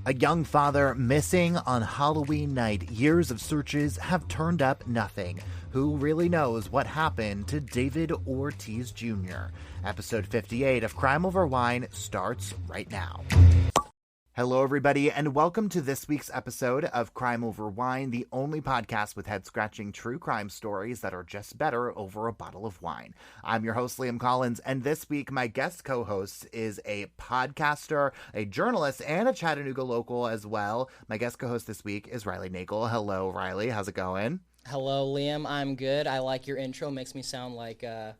A young father missing on Halloween night. Years of searches have turned up nothing. Who really knows what happened to David Ortiz Jr.? Episode 58 of Crime Over Wine starts right now. Hello, everybody, and welcome to this week's episode of Crime Over Wine, the only podcast with head-scratching true crime stories that are just better over a bottle of wine. I'm your host, Liam Collins, and this week my guest co-host is a podcaster, a journalist, and a Chattanooga local as well. My guest co-host this week is Riley Nagel. Hello, Riley. How's it going? Hello, Liam. I'm good. I like your intro. Makes me sound like I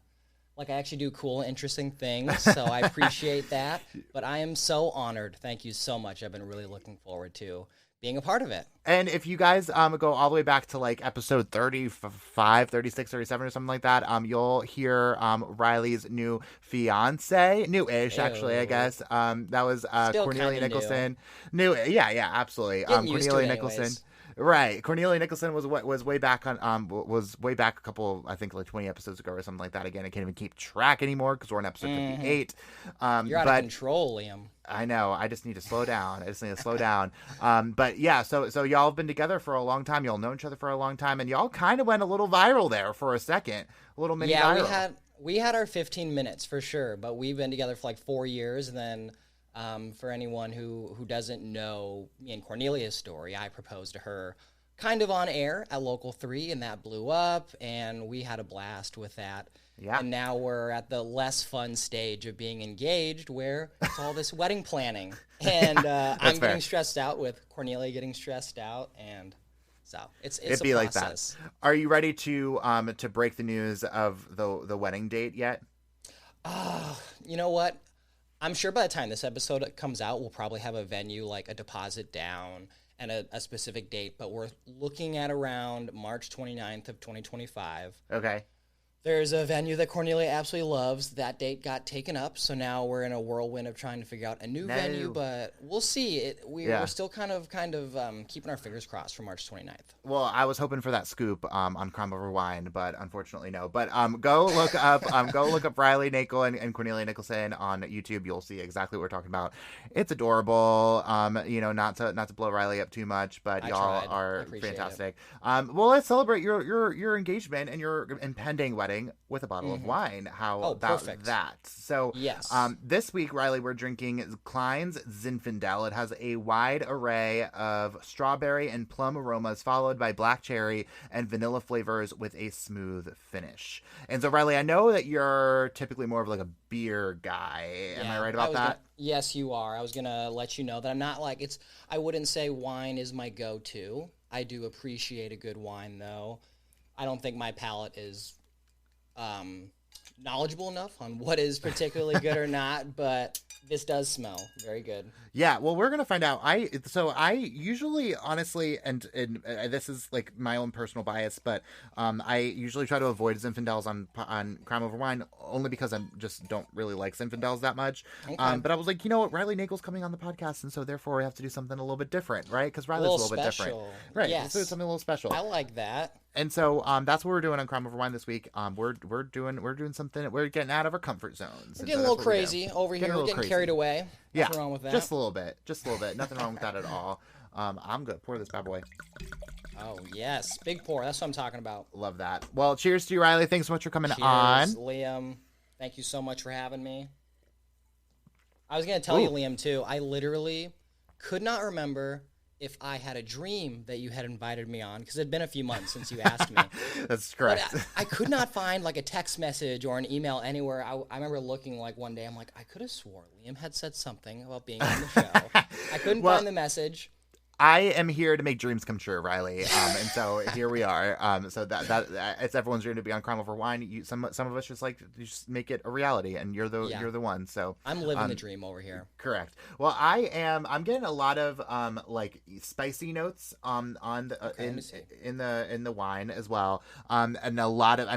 actually do cool, interesting things, so I appreciate that. But I am so honored. Thank you so much. I've been really looking forward to being a part of it. And if you guys go all the way back to like episode 35, 36, 37 or something like that, you'll hear Riley's new fiance, new-ish actually, I guess. That was Cornelia Nicholson. New, yeah, absolutely. Cornelia Nicholson. Right, Cornelia Nicholson was way back on was way back a couple, I think like 20 episodes ago or something like that. Again, I can't even keep track anymore because we're on episode 58. You're out of control, Liam. I know. I just need to slow down. But yeah, so y'all have been together for a long time. Y'all know each other for a long time, and y'all kind of went a little viral there for a second, a little mini viral. Yeah, we had our 15 minutes for sure, but we've been together for like 4 years, and then. For anyone who doesn't know me and Cornelia's story, I proposed to her kind of on air at Local 3, and that blew up, and we had a blast with that. Yeah. And now we're at the less fun stage of being engaged where it's all this wedding planning. And I'm getting stressed out with Cornelia getting stressed out, and so it's a process. Like that. Are you ready to break the news of the wedding date yet? You know what? I'm sure by the time this episode comes out, we'll probably have a venue, like a deposit down and a specific date, but we're looking at around March 29th of 2025. Okay. There's a venue that Cornelia absolutely loves. That date got taken up, so now we're in a whirlwind of trying to figure out a new venue, but we'll see. We're still kind of keeping our fingers crossed for March 29th. Well, I was hoping for that scoop on Crime Over Wine, but unfortunately no. But go look up Riley Nagel and Cornelia Nicholson on YouTube. You'll see exactly what we're talking about. It's adorable. Not to blow Riley up too much, but y'all are fantastic. Well, let's celebrate your engagement and your impending wedding with a bottle of wine. How about that? So yes. This week, Riley, we're drinking Cline's Zinfandel. It has a wide array of strawberry and plum aromas, followed by black cherry and vanilla flavors with a smooth finish. And so, Riley, I know that you're typically more of like a beer guy. Am I right about that? Yes, you are. I was gonna let you know that I'm not like I wouldn't say wine is my go-to. I do appreciate a good wine, though. I don't think my palate is knowledgeable enough on what is particularly good or not, but this does smell very good. Yeah, well, we're gonna find out. I usually, honestly, and this is like my own personal bias, but I usually try to avoid Zinfandels on Crime Over Wine only because I just don't really like Zinfandels that much. Okay. But I was like, you know what, Riley Nagel's coming on the podcast, and so therefore we have to do something a little bit different, right? Because Riley's a little bit different, right? Yes. So something a little special. I like that. And so that's what we're doing on Crime Over Wine this week. We're doing something. We're getting out of our comfort zones. We're getting a little crazy over here. We're getting carried away. Nothing wrong with that. Just a little bit. Nothing wrong with that at all. I'm good. Pour this bad boy. Oh, yes. Big pour. That's what I'm talking about. Love that. Well, cheers to you, Riley. Thanks so much for coming on. Cheers, Liam. Thank you so much for having me. I was going to tell you, Liam, too. I literally could not remember if I had a dream that you had invited me on, because it had been a few months since you asked me. That's correct. But I could not find like a text message or an email anywhere. I remember looking like one day, I'm like, I could have swore Liam had said something about being on the show. I couldn't find the message. I am here to make dreams come true, Riley. And so here we are. So that it's everyone's dream to be on Crime Over Wine. Some of us just make it a reality, and you're the one. So I'm living the dream over here. Correct. Well, I'm getting a lot of like spicy notes in the wine as well. And a lot of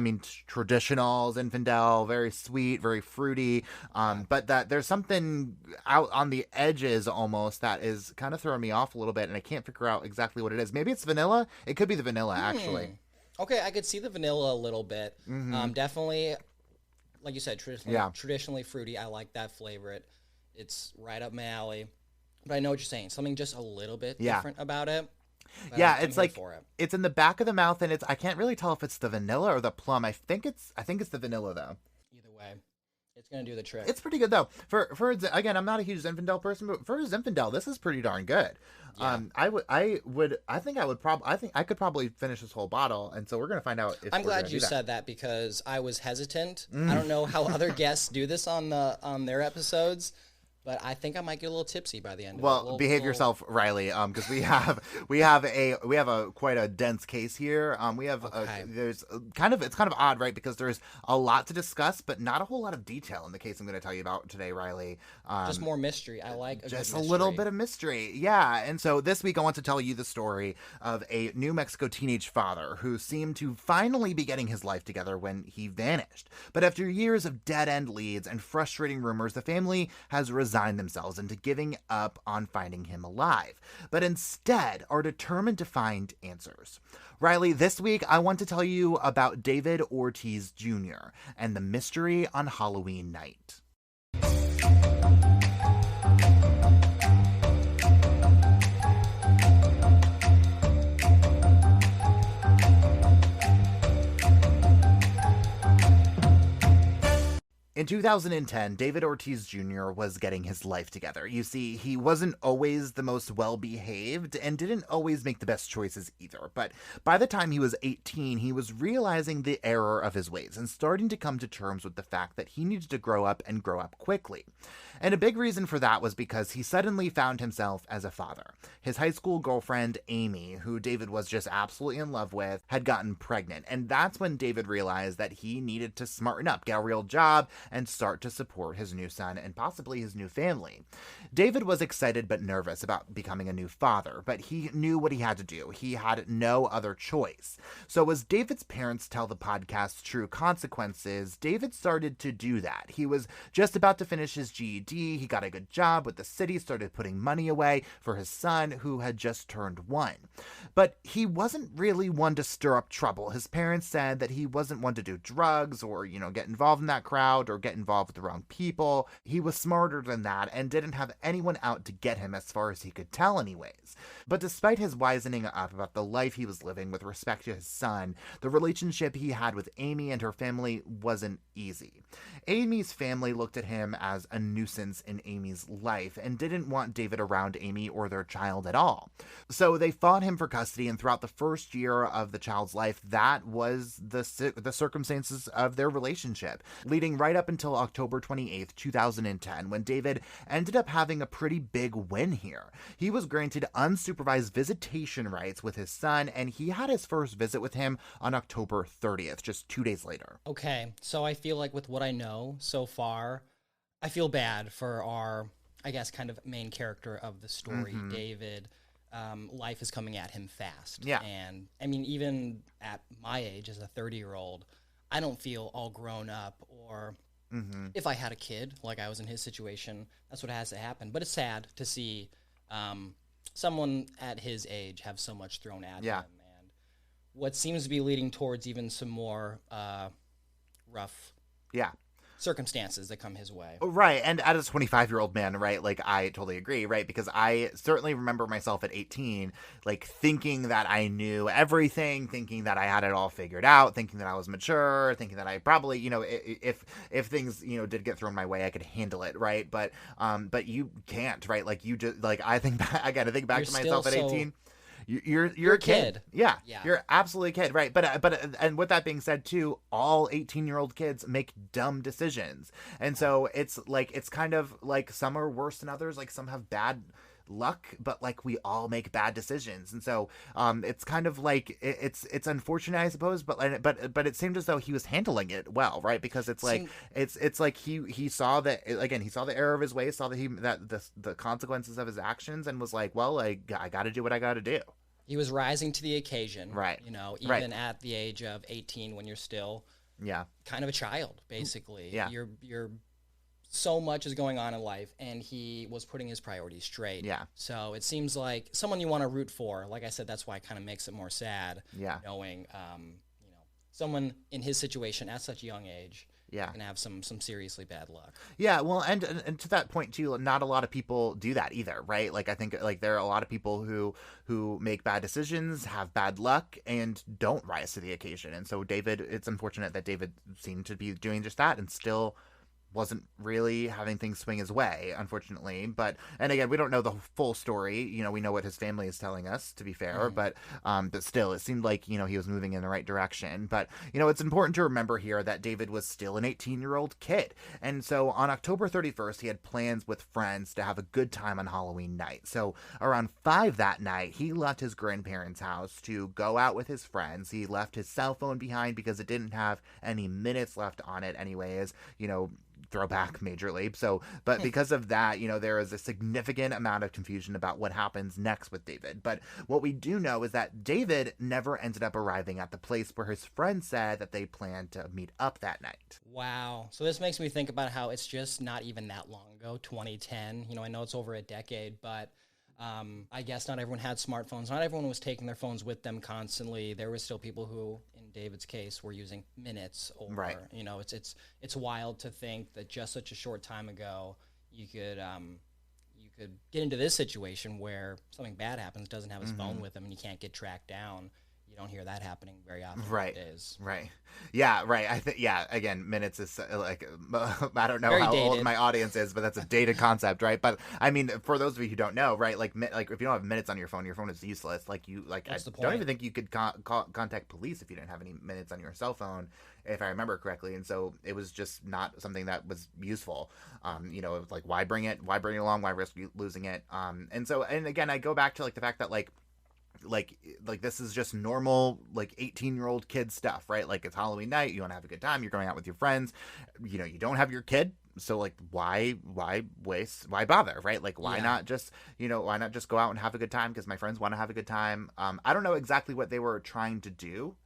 traditional Zinfandel, very sweet, very fruity. But that there's something out on the edges almost that is kind of throwing me off a little bit. And I can't figure out exactly what it is. Maybe it's vanilla. It could be the vanilla, actually. Okay, I could see the vanilla a little bit. Definitely, like you said, traditionally fruity. I like that flavor. It's right up my alley. But I know what you're saying. Something just a little bit different about it. But Yeah, I'm it's here like for it. it's in the back of the mouth, and I can't really tell if it's the vanilla or the plum. I think it's the vanilla though. Either way, it's gonna do the trick. It's pretty good though. Again, I'm not a huge Zinfandel person, but for Zinfandel, this is pretty darn good. Yeah. I think I could probably finish this whole bottle, and so we're gonna find out. If I'm we're glad gonna you do that. said that because I was hesitant. I don't know how other guests do this on their episodes, but I think I might get a little tipsy by the end. Well, behave yourself, Riley, because we have a quite a dense case here. We have it's kind of odd, right? Because there's a lot to discuss, but not a whole lot of detail in the case I'm going to tell you about today, Riley. Just more mystery. I like just a little bit of mystery, yeah. And so this week I want to tell you the story of a New Mexico teenage father who seemed to finally be getting his life together when he vanished. But after years of dead-end leads and frustrating rumors, the family has resigned themselves into giving up on finding him alive, but instead are determined to find answers. Riley, this week I want to tell you about David Ortiz Jr. and the mystery on Halloween night. In 2010, David Ortiz Jr. was getting his life together. You see, he wasn't always the most well-behaved and didn't always make the best choices either. But by the time he was 18, he was realizing the error of his ways and starting to come to terms with the fact that he needed to grow up and grow up quickly. And a big reason for that was because he suddenly found himself as a father. His high school girlfriend, Amy, who David was just absolutely in love with, had gotten pregnant. And that's when David realized that he needed to smarten up, get a real job, and start to support his new son and possibly his new family. David was excited but nervous about becoming a new father, but he knew what he had to do. He had no other choice. So as David's parents tell the podcast True Consequences, David started to do that. He was just about to finish his GED. He got a good job with the city, started putting money away for his son who had just turned 1. But he wasn't really one to stir up trouble. His parents said that he wasn't one to do drugs or, get involved in that crowd or get involved with the wrong people. He was smarter than that and didn't have anyone out to get him as far as he could tell anyways. But despite his wisening up about the life he was living with respect to his son, the relationship he had with Amy and her family wasn't easy. Amy's family looked at him as a nuisance in Amy's life and didn't want David around Amy or their child at all. So they fought him for custody, and throughout the first year of the child's life, that was the circumstances of their relationship, leading right up until October 28th, 2010, when David ended up having a pretty big win here. He was granted unsupervised visitation rights with his son, and he had his first visit with him on October 30th, just 2 days later. Okay, so I feel like with what I know so far, I feel bad for our, I guess, kind of main character of the story, David. Life is coming at him fast. Yeah. And, I mean, even at my age as a 30-year-old, I don't feel all grown up or... If I had a kid, like I was in his situation, that's what has to happen. But it's sad to see someone at his age have so much thrown at him. And what seems to be leading towards even some more rough circumstances that come his way. Right, and as a 25-year-old man, right, like, I totally agree, right, because I certainly remember myself at 18, like, thinking that I knew everything, thinking that I had it all figured out, thinking that I was mature, thinking that I probably, if things, did get thrown my way, I could handle it, right, but you can't, right, like, you just, like, I think back, I gotta think back to myself at 18. You're a kid. Yeah, you're absolutely a kid, right? But and with that being said, too, all 18-year-old kids make dumb decisions, and so it's kind of like some are worse than others. Like some have bad luck, but like we all make bad decisions, and so it's kind of like it's unfortunate, I suppose, but it seemed as though he was handling it well, right? Because it's like it's like he saw that, again, he saw the error of his ways, saw that the consequences of his actions, and was like, well, I got to do what I got to do. He was rising to the occasion, right? Even at the age of 18, when you're still kind of a child, basically. You're so much is going on in life, and he was putting his priorities straight. So it seems like someone you want to root for. Like I said, that's why it kind of makes it more sad. Knowing, someone in his situation at such a young age Yeah. can have some seriously bad luck. Yeah, well, and to that point too, not a lot of people do that either, right? Like I think like there are a lot of people who make bad decisions, have bad luck, and don't rise to the occasion. And so David, it's unfortunate that David seemed to be doing just that, and still wasn't really having things swing his way, unfortunately. But and again, we don't know the full story. You know, we know what his family is telling us, to be fair. But still, it seemed like he was moving in the right direction. But it's important to remember here that David was still an 18-year-old kid, and so on October 31st, he had plans with friends to have a good time on Halloween night. So around 5 that night, he left his grandparents' house to go out with his friends. He left his cell phone behind because it didn't have any minutes left on it, anyways. Throwback majorly. So, but because of that, there is a significant amount of confusion about what happens next with David. But what we do know is that David never ended up arriving at the place where his friend said that they planned to meet up that night. Wow. So this makes me think about how it's just not even that long ago, 2010. I know it's over a decade, but I guess not everyone had smartphones. Not everyone was taking their phones with them constantly. There were still people who, in David's case, were using minutes. Or, right. It's wild to think that just such a short time ago you could get into this situation where something bad happens, doesn't have his phone with him, and you can't get tracked down. You don't hear that happening very often nowadays. Right. Yeah, right. I think, again, minutes is like, I don't know very how dated. old my audience is, but that's a dated concept, right? But I mean, for those of you who don't know, right, like if you don't have minutes on your phone is useless. I don't even think you could contact police if you didn't have any minutes on your cell phone, if I remember correctly. And so it was just not something that was useful. It was like, why bring it along? Why risk losing it? And again, I go back to the fact that like this is just normal 18-year-old kid stuff, right? It's Halloween night, you want to have a good time, you're going out with your friends, you don't have your kid, so why bother, right? Why not just go out and have a good time because my friends want to have a good time. I don't know exactly what they were trying to do,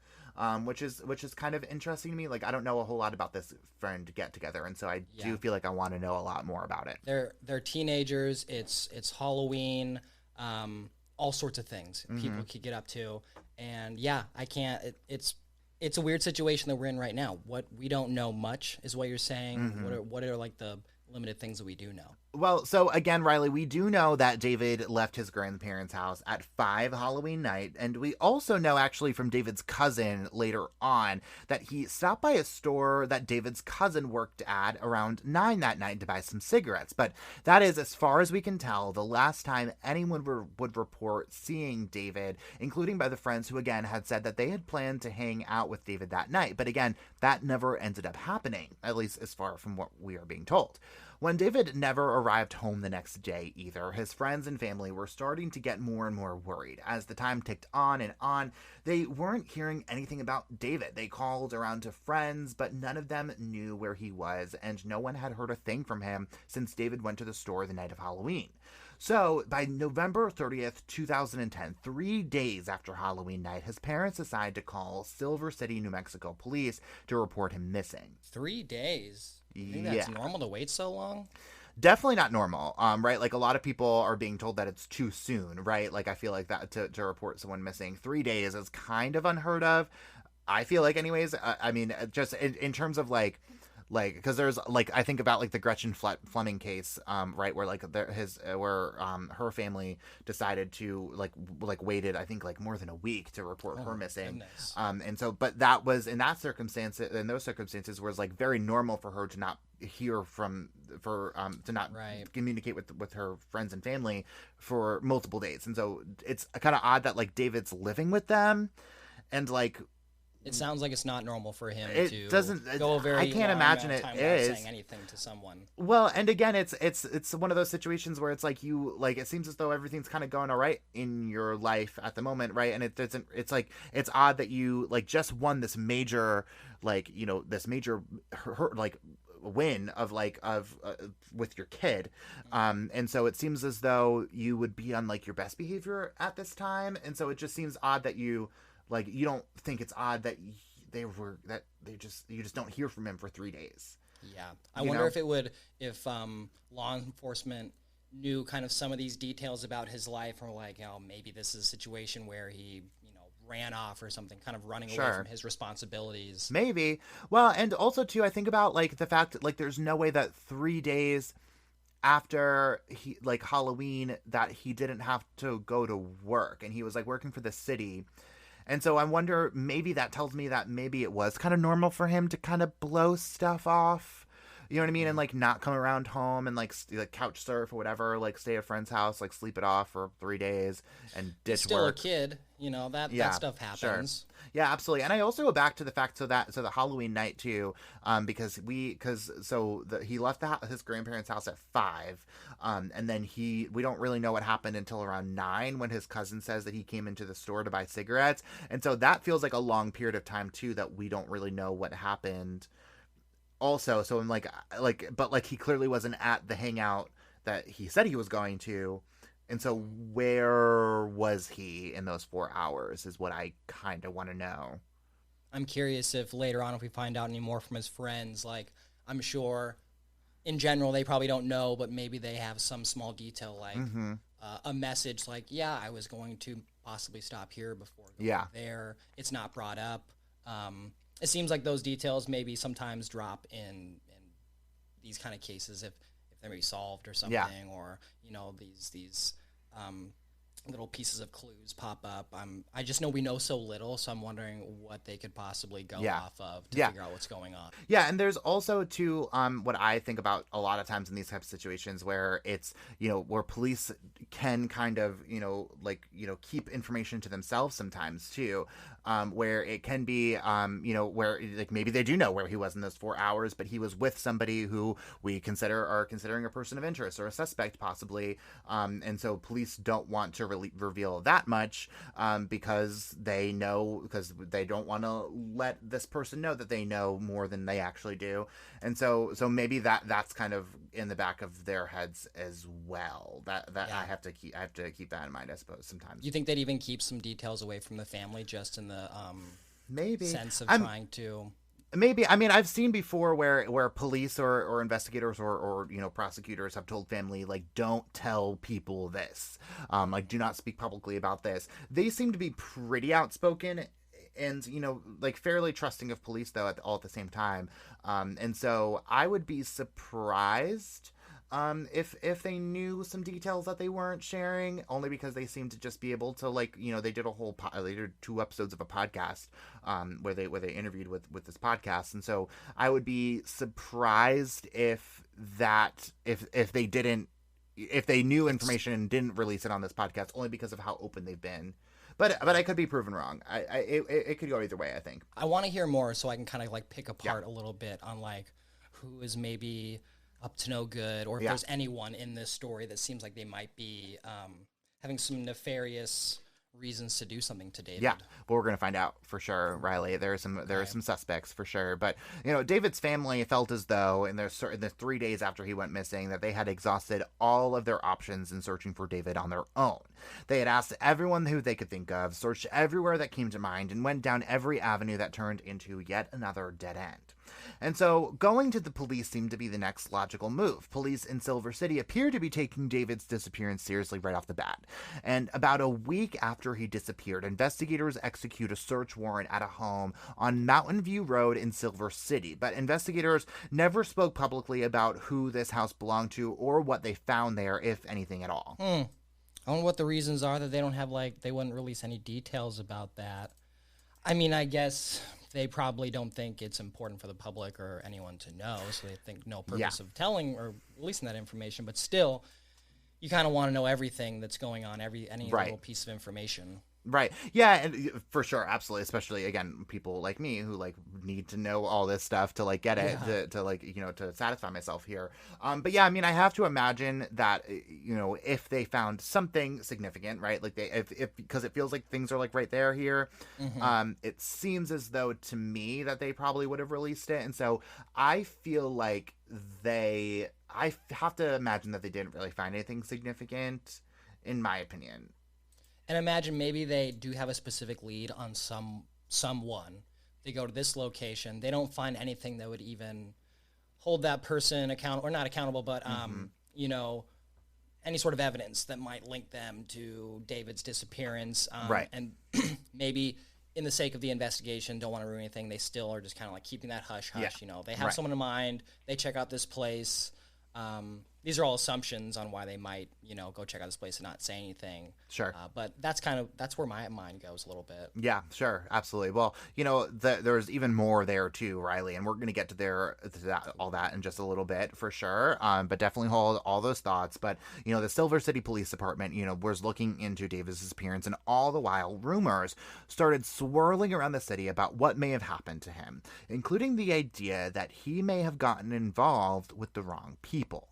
which is kind of interesting to me. I don't know a whole lot about this friend get together, and so I do feel like I want to know a lot more about it. They're teenagers, it's Halloween, all sorts of things people could get up to. And I can't, it's a weird situation that we're in right now. What we don't know much is what you're saying. What are the limited things that we do know? Well, so again, Riley, we do know that David left his grandparents' house at 5 Halloween night, and we also know actually from David's cousin later on that he stopped by a store that David's cousin worked at around 9 that night to buy some cigarettes. But that is, as far as we can tell, the last time anyone would report seeing David, including by the friends who again had said that they had planned to hang out with David that night. But again, that never ended up happening, at least as far from what we are being told. When David never arrived home the next day either, his friends and family were starting to get more and more worried. As the time ticked on and on, they weren't hearing anything about David. They called around to friends, but none of them knew where he was, and no one had heard a thing from him since David went to the store the night of Halloween. So, by November 30th, 2010, 3 days after Halloween night, his parents decided to call Silver City, New Mexico police to report him missing. 3 days? You think that's normal to wait so long? Definitely not normal, right? A lot of people are being told that it's too soon, right? I feel like that to report someone missing 3 days is kind of unheard of. I feel like anyways, I mean, just in terms of because there's I think about the Gretchen Fleming case, right, where her family decided to waited I think more than a week to report her missing. Goodness. And so but that was in those circumstances where it's very normal for her to not hear to not communicate with her friends and family for multiple days. And so it's kind of odd that David's living with them and it sounds like it's not normal for him to go a very I can't imagine it is saying anything to someone. Well, and again, it's one of those situations where it's it seems as though everything's kind of going all right in your life at the moment, right? And it doesn't. It's odd that you just won this major win of with your kid, and so it seems as though you would be on your best behavior at this time, and so it just seems odd that you. You don't think it's odd that you just don't hear from him for 3 days. Yeah. I wonder if law enforcement knew kind of some of these details about his life, or maybe this is a situation where he, ran off or something, kind of running away Sure. from his responsibilities. Maybe. Well, and also too, I think about like the fact that like there's no way that 3 days after he like Halloween that he didn't have to go to work, and he was like working for the city. And so I wonder, maybe that tells me that maybe it was kind of normal for him to kind of blow stuff off. You know what I mean? And like not come around home and like couch surf or whatever, like stay at a friend's house, like sleep it off for 3 days and ditch Still work. a kid, you know, that stuff happens. Sure. Yeah, absolutely. And I also go back to the fact so the Halloween night too, because he left his grandparents' house at 5, and then we don't really know what happened until around 9 when his cousin says that he came into the store to buy cigarettes, and so that feels like a long period of time too that we don't really know what happened. Also, so I'm but he clearly wasn't at the hangout that he said he was going to. And so where was he in those 4 hours is what I kind of want to know. I'm curious if later on, if we find out any more from his friends, like I'm sure in general, they probably don't know, but maybe they have some small detail, like a message like, yeah, I was going to possibly stop here before going there. It's not brought up. It seems like those details maybe sometimes drop in these kind of cases if they're maybe solved or something, or, you know, these little pieces of clues pop up. I just know we know so little, so I'm wondering what they could possibly go off of to figure out what's going on. Yeah, and there's also too what I think about a lot of times in these types of situations where it's, you know, where police can kind of, you know, like, you know, keep information to themselves sometimes too, where it can be, you know, where like maybe they do know where he was in those 4 hours, but he was with somebody who we are considering a person of interest or a suspect possibly, and so police don't want to really reveal that much because they don't want to let this person know that they know more than they actually do, and so maybe that's kind of in the back of their heads as well. I have to keep that in mind, I suppose. Sometimes you think they'd even keep some details away from the family, just in the maybe sense of trying to. Maybe. I mean, I've seen before where police or investigators or you know, prosecutors have told family, like, don't tell people this. Like, do not speak publicly about this. They seem to be pretty outspoken and, you know, like fairly trusting of police, though, all at the same time. And so I would be surprised if they knew some details that they weren't sharing, only because they seem to just be able to, like, you know, they did they did 2 episodes of a podcast where they interviewed with this podcast, and so I would be surprised if they knew information and didn't release it on this podcast, only because of how open they've been. But I could be proven wrong. It could go either way, I think. I want to hear more so I can kind of like pick apart a little bit on like who is maybe up to no good, or if there's anyone in this story that seems like they might be having some nefarious reasons to do something to David. Yeah, well, we're going to find out for sure, Riley. There are some suspects for sure, but you know, David's family felt as though in the 3 days after he went missing that they had exhausted all of their options in searching for David on their own. They had asked everyone who they could think of, searched everywhere that came to mind, and went down every avenue that turned into yet another dead end. And so going to the police seemed to be the next logical move. Police in Silver City appear to be taking David's disappearance seriously right off the bat. And about a week after he disappeared, investigators execute a search warrant at a home on Mountain View Road in Silver City. But investigators never spoke publicly about who this house belonged to or what they found there, if anything at all. I wonder what the reasons are that they don't have, like, they wouldn't release any details about that. I mean, I guess they probably don't think it's important for the public or anyone to know, so they think no purpose of telling or releasing that information. But still, you kind of want to know everything that's going on, any little piece of information. Right. Yeah, and for sure, absolutely. Especially, again, people like me who like need to know all this stuff to like get it to like, you know, to satisfy myself here. But yeah, I mean, I have to imagine that, you know, if they found something significant, right? Like if because it feels like things are like right there here. It seems as though to me that they probably would have released it, and so I feel like I have to imagine that they didn't really find anything significant, in my opinion. And imagine maybe they do have a specific lead on someone. They go to this location. They don't find anything that would even hold that person accountable, or not accountable, but, you know, any sort of evidence that might link them to David's disappearance. Right. And maybe in the sake of the investigation, don't want to ruin anything. They still are just kind of like keeping that hush. Yeah. You know, they have someone in mind. They check out this place. These are all assumptions on why they might, you know, go check out this place and not say anything. Sure. But that's where my mind goes a little bit. Yeah, sure. Absolutely. Well, you know, there's even more there too, Riley, and we're going to get to all that in just a little bit for sure. But definitely hold all those thoughts. But, you know, the Silver City Police Department, you know, was looking into David's disappearance, and all the while rumors started swirling around the city about what may have happened to him, including the idea that he may have gotten involved with the wrong people.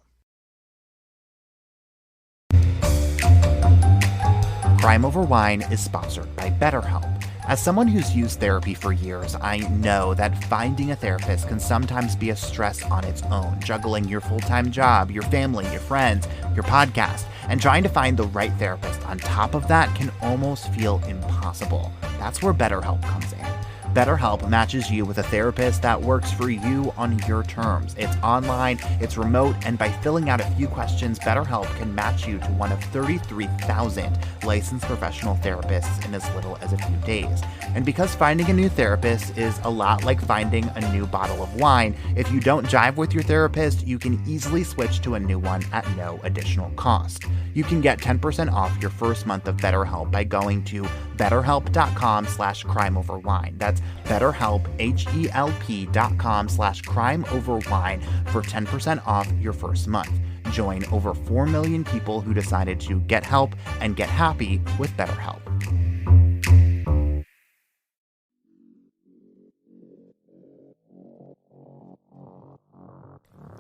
Crime Over Wine is sponsored by BetterHelp. As someone who's used therapy for years, I know that finding a therapist can sometimes be a stress on its own, juggling your full-time job, your family, your friends, your podcast, and trying to find the right therapist on top of that can almost feel impossible. That's where BetterHelp comes in. BetterHelp matches you with a therapist that works for you on your terms. It's online, it's remote, and by filling out a few questions, BetterHelp can match you to one of 33,000 licensed professional therapists in as little as a few days. And because finding a new therapist is a lot like finding a new bottle of wine, if you don't jive with your therapist, you can easily switch to a new one at no additional cost. You can get 10% off your first month of BetterHelp by going to betterhelp.com/crimeoverwine. That's BetterHelp, HELP.com/crimeoverwine for 10% off your first month. Join over 4 million people who decided to get help and get happy with BetterHelp.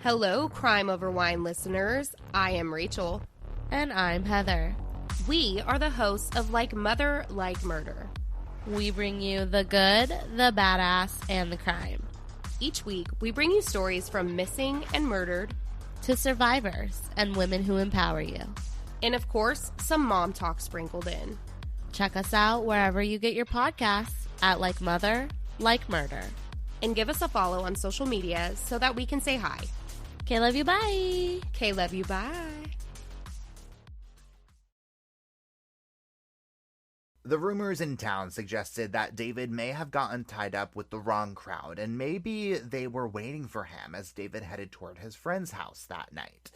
Hello, Crime Over Wine listeners. I am Rachel. And I'm Heather. We are the hosts of Like Mother, Like Murder. We bring you the good, the badass, and the crime. Each week, we bring you stories from missing and murdered to survivors and women who empower you. And of course, some mom talk sprinkled in. Check us out wherever you get your podcasts at Like Mother, Like Murder. And give us a follow on social media so that we can say hi. Okay, love you, bye. Okay, love you, bye. The rumors in town suggested that David may have gotten tied up with the wrong crowd, and maybe they were waiting for him as David headed toward his friend's house that night.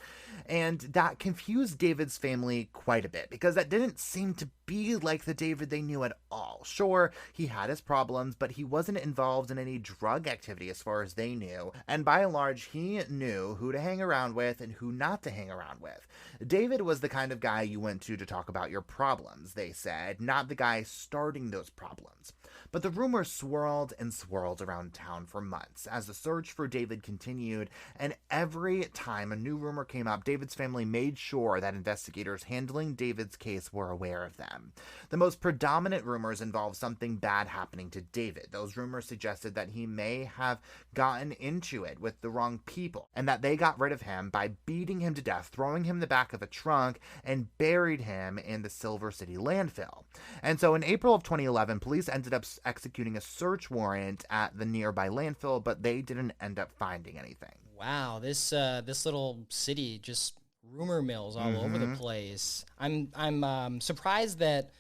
And that confused David's family quite a bit, because that didn't seem to be like the David they knew at all. Sure, he had his problems, but he wasn't involved in any drug activity as far as they knew, and by and large, he knew who to hang around with and who not to hang around with. David was the kind of guy you went to talk about your problems, they said, not the guy starting those problems. But the rumors swirled and swirled around town for months as the search for David continued, and every time a new rumor came up, David's family made sure that investigators handling David's case were aware of them. The most predominant rumors involved something bad happening to David. Those rumors suggested that he may have gotten into it with the wrong people, and that they got rid of him by beating him to death, throwing him in the back of a trunk, and buried him in the Silver City landfill. And so in April of 2011, police ended up executing a search warrant at the nearby landfill, but they didn't end up finding anything. Wow, this little city, just rumor mills all over the place. I'm surprised that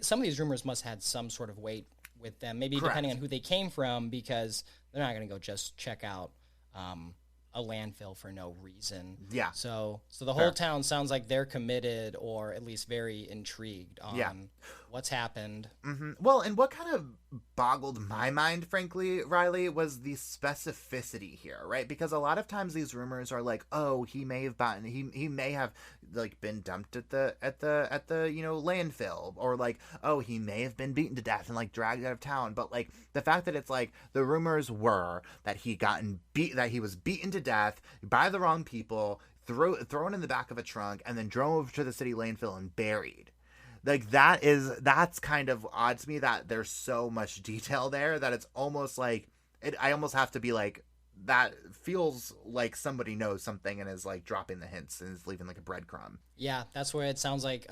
some of these rumors must have had some sort of weight with them, maybe Correct. depending on who they came from, because they're not going to go just check out a landfill for no reason. Yeah. So the whole town sounds like they're committed, or at least very intrigued on what's happened. Well, and what kind of boggled my mind, frankly, Riley, was the specificity here, right? Because a lot of times these rumors are like, oh, he may have like been dumped at the landfill, or like, oh, he may have been beaten to death and like dragged out of town. But like the fact that it's like the rumors were that he was beaten to death by the wrong people, thrown in the back of a trunk, and then drove to the city landfill and buried. Like that's kind of odd to me, that there's so much detail there that it's almost like I almost have to be like, that feels like somebody knows something and is like dropping the hints and is leaving like a breadcrumb. Yeah, that's where it sounds like.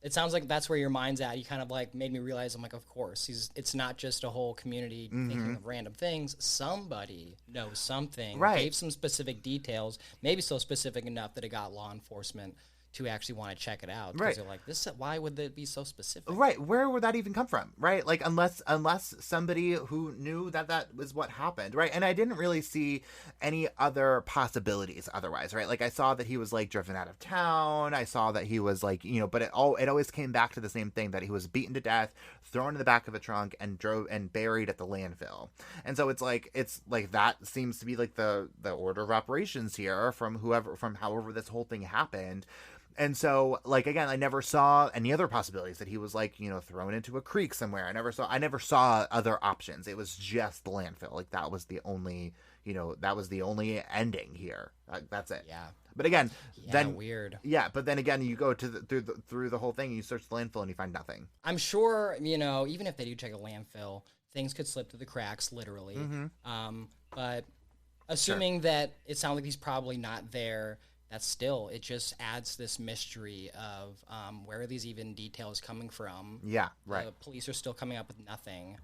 It sounds like that's where your mind's at. You kind of like made me realize, I'm like, of course, it's not just a whole community thinking of random things. Somebody knows something, right? Gave some specific details, maybe so specific enough that it got law enforcement to actually want to check it out. Right. Because they're like, this. Why would it be so specific? Right. Where would that even come from? Right. Like, unless somebody who knew that was what happened. Right. And I didn't really see any other possibilities otherwise. Right. Like, I saw that he was like driven out of town. I saw that he was like, but it always came back to the same thing, that he was beaten to death, thrown in the back of a trunk, and buried at the landfill. And so it's like that seems to be like the order of operations here from however this whole thing happened. And so, like, again, I never saw any other possibilities, that he was like, thrown into a creek somewhere. I never saw other options. It was just the landfill. Like, that was the only ending here. That's it. Yeah. But again, then weird. Yeah, but then again, you go through the whole thing, and you search the landfill, and you find nothing. I'm sure, even if they do check a landfill, things could slip through the cracks, literally. Mm-hmm. But assuming that it sounds like he's probably not there, that's still, it just adds this mystery of where are these even details coming from? Yeah, right. The police are still coming up with nothing.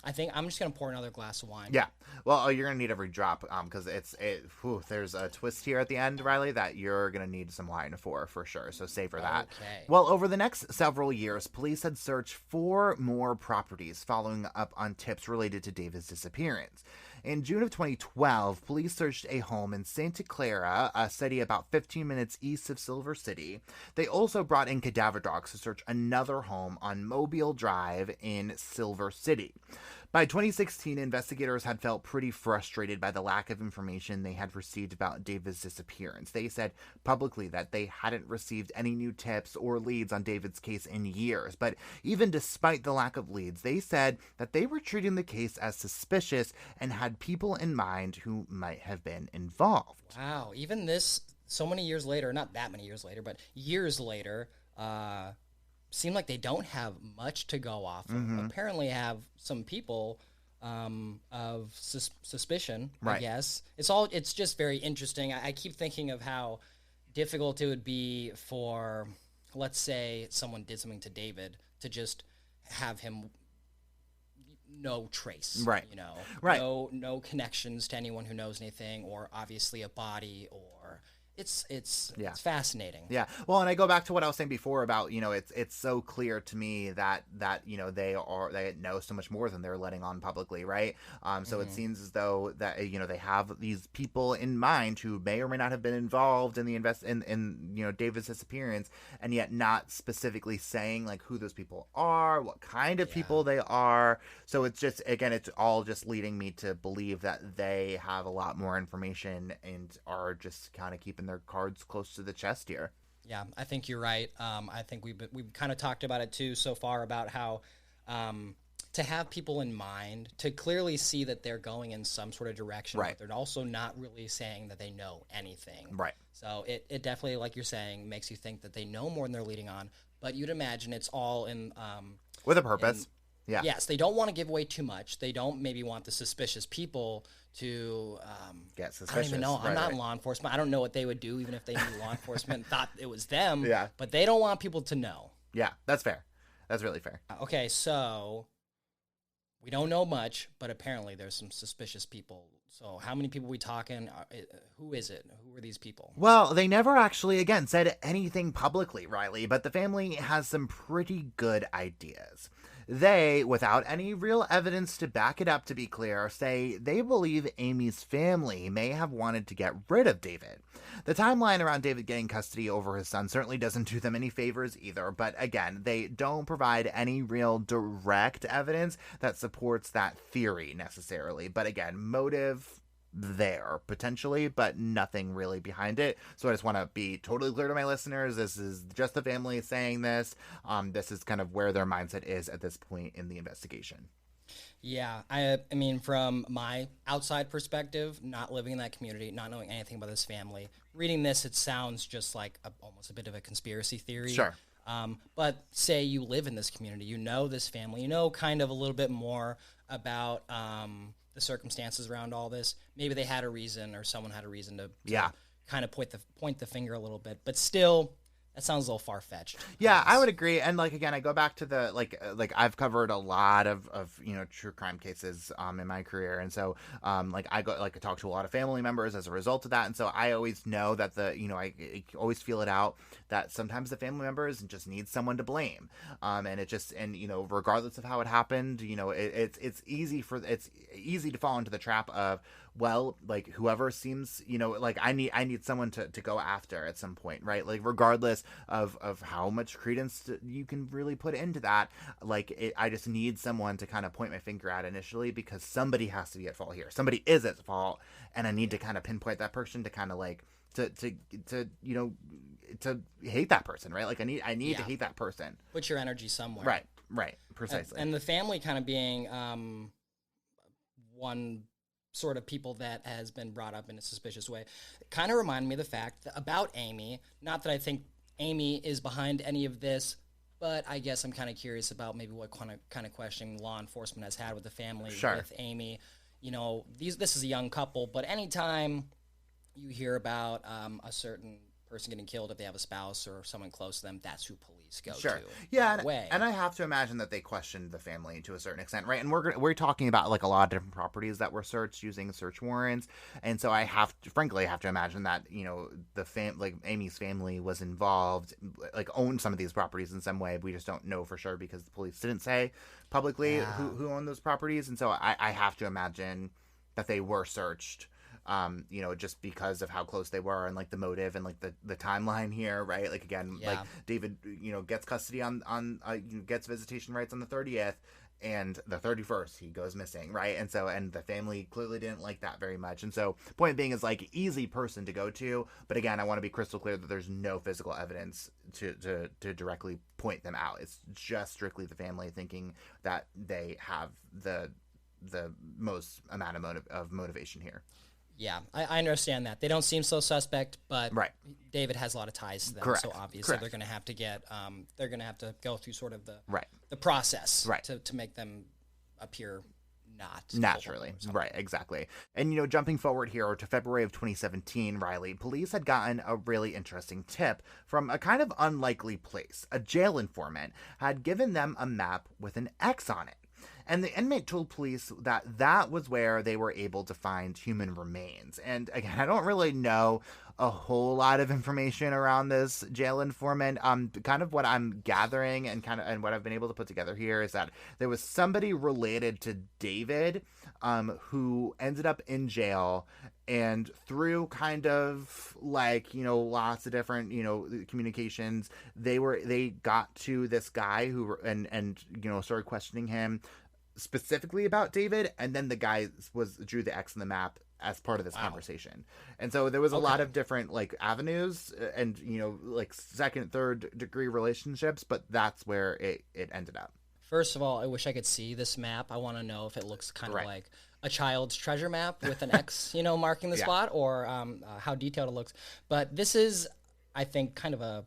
I think I'm just going to pour another glass of wine. Yeah. Well, you're going to need every drop because there's a twist here at the end, Riley, that you're going to need some wine for sure. So savor that. Okay. Well, over the next several years, police had searched 4 more properties following up on tips related to David's disappearance. In June of 2012, police searched a home in Santa Clara, a city about 15 minutes east of Silver City. They also brought in cadaver dogs to search another home on Mobile Drive in Silver City. By 2016, investigators had felt pretty frustrated by the lack of information they had received about David's disappearance. They said publicly that they hadn't received any new tips or leads on David's case in years. But even despite the lack of leads, they said that they were treating the case as suspicious and had people in mind who might have been involved. Wow. Even this, so many years later, not that many years later, but years later, seem like they don't have much to go off of. Mm-hmm. Apparently have some people of suspicion, right. I guess. It's just very interesting. I keep thinking of how difficult it would be for, let's say, someone did something to David, to just have him no trace. Right. Right. No connections to anyone who knows anything, or obviously a body, or it's fascinating. Yeah. Well, and I go back to what I was saying before about, it's so clear to me that they know so much more than they're letting on publicly, right? So it seems as though that they have these people in mind who may or may not have been involved in the in David's disappearance, and yet not specifically saying like who those people are, what kind of people they are. So it's just, again, it's all just leading me to believe that they have a lot more information and are just kind of keeping their cards close to the chest here. Yeah, I think you're right. I think we've kind of talked about it too so far, about how to have people in mind, to clearly see that they're going in some sort of direction, right. but they're also not really saying that they know anything. Right. So it definitely, like you're saying, makes you think that they know more than they're leading on. But you'd imagine it's all in with a purpose. Yeah. Yes, they don't want to give away too much. They don't maybe want the suspicious people to get suspicious. I don't even know. I'm not in law enforcement. I don't know what they would do, even if they knew law enforcement thought it was them. Yeah. But they don't want people to know. Yeah, that's fair. That's really fair. Okay, so we don't know much, but apparently there's some suspicious people. So how many people are we talking? Who is it? Who are these people? Well, they never actually, again, said anything publicly, Riley, but the family has some pretty good ideas. They, without any real evidence to back it up, to be clear, say they believe Amy's family may have wanted to get rid of David. The timeline around David getting custody over his son certainly doesn't do them any favors either, but again, they don't provide any real direct evidence that supports that theory necessarily. But again, motive there potentially, but nothing really behind it. So I just want to be totally clear to my listeners, this is just the family saying this. This is kind of where their mindset is at this point in the investigation. Yeah, I mean, from my outside perspective, not living in that community, not knowing anything about this family, reading this, it sounds just like almost a bit of a conspiracy theory. Sure. But say you live in this community, you know this family, you know kind of a little bit more about the circumstances around all this. Maybe they had a reason, or someone had a reason to kind of point the finger a little bit. But still, that sounds a little far-fetched. Yeah, I would agree. And like, again, I go back to the like I've covered a lot of true crime cases in my career, and so I talk to a lot of family members as a result of that, and so I always know that I always feel it out that sometimes the family members just need someone to blame, regardless of how it happened, it's easy to fall into the trap of, well, like, whoever seems, I need someone to go after at some point, right? Like, regardless of how much credence you can really put into that, I just need someone to kind of point my finger at initially, because somebody has to be at fault here. Somebody is at fault, and I need to kind of pinpoint that person to kind of like to hate that person, right? Like, I need to hate that person. Put your energy somewhere. Right, precisely. And the family kind of being one sort of people that has been brought up in a suspicious way, kind of reminded me of the fact that about Amy, not that I think Amy is behind any of this, but I guess I'm kind of curious about maybe what kind of questioning law enforcement has had with the family with Amy. This is a young couple, but anytime you hear about a certain person getting killed, if they have a spouse or someone close to them, that's who police go to. Yeah, and I have to imagine that they questioned the family to a certain extent, right? And we're talking about like a lot of different properties that were searched using search warrants, and so I have to imagine that Amy's family was involved, like owned some of these properties in some way. We just don't know for sure because the police didn't say publicly who owned those properties, and so I have to imagine that they were searched. Just because of how close they were and like the motive and like the timeline here, right? Like, again, like David, gets custody gets visitation rights on the 30th, and the 31st he goes missing, right? And so, and the family clearly didn't like that very much. And so, point being is, like, easy person to go to, but again, I want to be crystal clear that there's no physical evidence to directly point them out. It's just strictly the family thinking that they have the most amount of motivation here. Yeah, I understand that. They don't seem so suspect, but right. David has a lot of ties to them, so obviously they're going to have to get, they're going to have to go through sort of the process to make them appear not naturally. Right, exactly. And, jumping forward here to February of 2017, Riley, police had gotten a really interesting tip from a kind of unlikely place. A jail informant had given them a map with an X on it. And the inmate told police that was where they were able to find human remains. And again, I don't really know a whole lot of information around this jail informant. Kind of what I'm gathering and what I've been able to put together here is that there was somebody related to David, who ended up in jail, and through kind of like, lots of different, communications, they got to this guy who and started questioning him specifically about David, and then the guy drew the X on the map as part of this conversation. And so there was a lot of different like avenues and like second, third degree relationships, but that's where it ended up. First of all, I wish I could see this map. I want to know if it looks kind of like a child's treasure map with an X, marking the spot, or how detailed it looks. But this is, I think, kind of a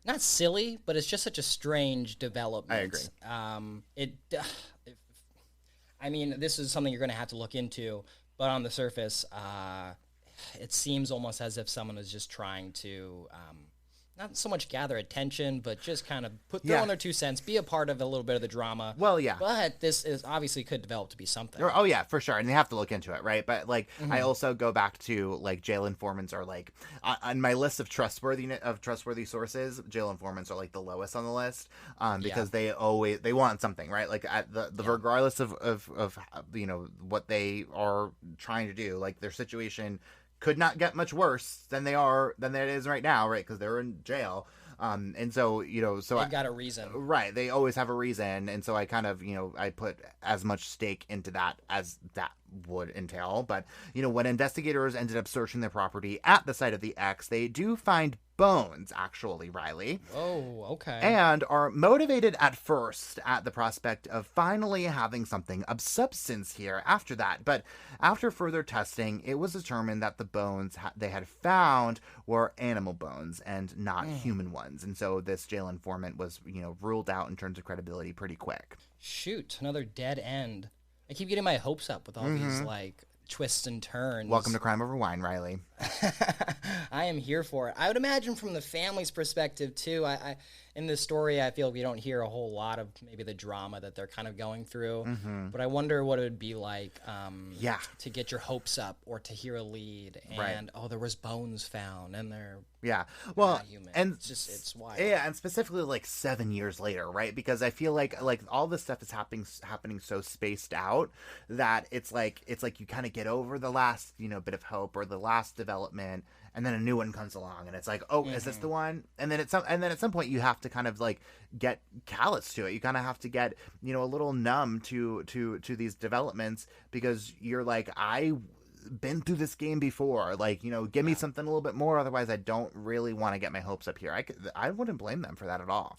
not silly, but it's just such a strange development. I agree. I mean, this is something you're going to have to look into, but on the surface, it seems almost as if someone is just trying to not so much gather attention, but just kind of throw in their 2 cents, be a part of a little bit of the drama. Well, yeah. But this is obviously could develop to be something. Oh, yeah, for sure. And they have to look into it, right? But, like, I also go back to, like, jail informants are, like, on my list of trustworthy sources, jail informants are, like, the lowest on the list, because they want something, right? Like, regardless of what they are trying to do, like, their situation could not get much worse than it is right now, right? Because they're in jail. And so, so they've got a reason. Right. They always have a reason. And so I kind of, I put as much stake into that as that would entail. But, when investigators ended up searching the property at the site of the X, they do find bones, actually, Riley. Oh, okay. And are motivated at first at the prospect of finally having something of substance here after that. But after further testing, it was determined that the bones they had found were animal bones and not human ones. And so this jail informant was, ruled out in terms of credibility pretty quick. Shoot, another dead end. I keep getting my hopes up with all these, like, twists and turns. Welcome to Crime Over Wine, Riley. I am here for it. I would imagine from the family's perspective too. I in this story, I feel we don't hear a whole lot of maybe the drama that they're kind of going through. But I wonder what it would be like, to get your hopes up or to hear a lead and there was bones found and they're well, not human. and it's wild. Yeah, and specifically like 7 years later, right? Because I feel like all this stuff is happening so spaced out that it's like you kind of get over the last bit of hope or the last development, and then a new one comes along, and it's like, oh, is this the one? And then at some point you have to kind of like get callous to it. You kind of have to get a little numb to these developments, because you're like, I been through this game before, like give me something a little bit more, otherwise I don't really want to get my hopes up here. I wouldn't blame them for that at all.